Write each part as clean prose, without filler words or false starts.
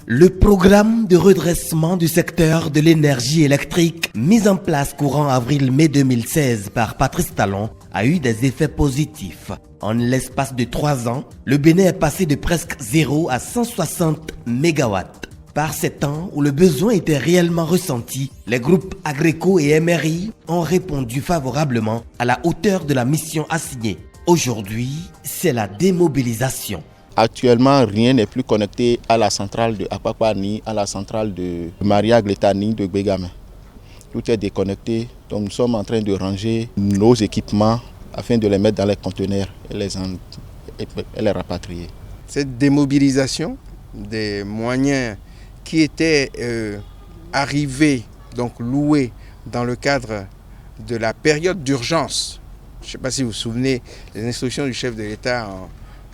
Le programme de redressement du secteur de l'énergie électrique, mis en place courant avril-mai 2016 par Patrice Talon, a eu des effets positifs. En l'espace de 3 ans, le Bénin est passé de presque 0 à 160 MW. Par ces temps où le besoin était réellement ressenti, les groupes Agreco et MRI ont répondu favorablement à la hauteur de la mission assignée. Aujourd'hui, c'est la démobilisation. Actuellement, rien n'est plus connecté à la centrale de Apapa ni à la centrale de Maria Gleta ni de Begame. Tout est déconnecté, donc nous sommes en train de ranger nos équipements afin de les mettre dans les conteneurs et les rapatrier. Cette démobilisation des moyens qui étaient arrivés, donc loués dans le cadre de la période d'urgence. Je ne sais pas si vous vous souvenez, les instructions du chef de l'État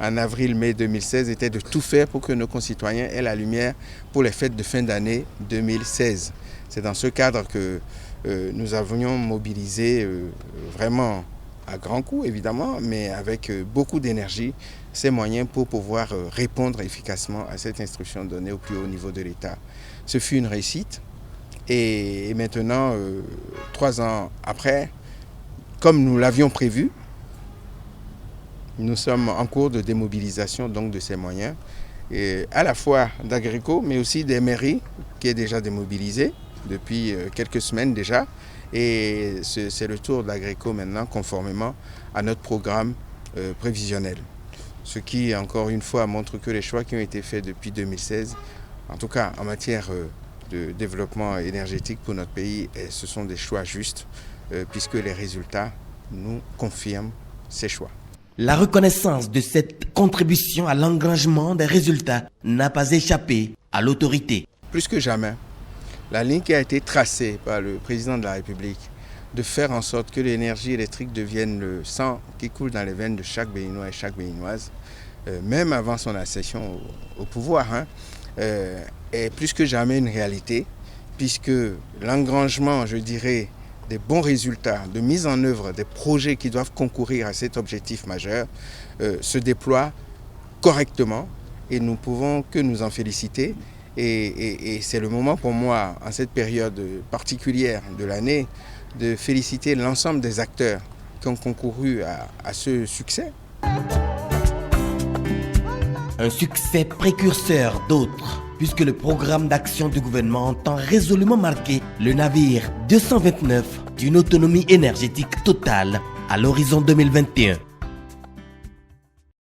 en avril-mai 2016 étaient de tout faire pour que nos concitoyens aient la lumière pour les fêtes de fin d'année 2016. C'est dans ce cadre que nous avions mobilisé vraiment à grands coups évidemment, mais avec beaucoup d'énergie, ces moyens pour pouvoir répondre efficacement à cette instruction donnée au plus haut niveau de l'État. Ce fut une réussite et maintenant, 3 ans après, comme nous l'avions prévu, nous sommes en cours de démobilisation donc de ces moyens, et à la fois d'Agreco, mais aussi des mairies qui est déjà démobilisée depuis quelques semaines déjà. Et c'est le tour d'Agreco maintenant, conformément à notre programme prévisionnel. Ce qui, encore une fois, montre que les choix qui ont été faits depuis 2016, en tout cas en matière de développement énergétique pour notre pays, ce sont des choix justes, puisque les résultats nous confirment ces choix. La reconnaissance de cette contribution à l'engrangement des résultats n'a pas échappé à l'autorité. Plus que jamais, la ligne qui a été tracée par le président de la République de faire en sorte que l'énergie électrique devienne le sang qui coule dans les veines de chaque Béninois et chaque Béninoise, même avant son accession au pouvoir, est plus que jamais une réalité, puisque l'engrangement, je dirais, des bons résultats, de mise en œuvre des projets qui doivent concourir à cet objectif majeur, se déploie correctement et nous pouvons que nous en féliciter. Et c'est le moment pour moi, en cette période particulière de l'année, de féliciter l'ensemble des acteurs qui ont concouru à ce succès. Un succès précurseur d'autres, puisque le programme d'action du gouvernement entend résolument marquer le navire 229 d'une autonomie énergétique totale à l'horizon 2021.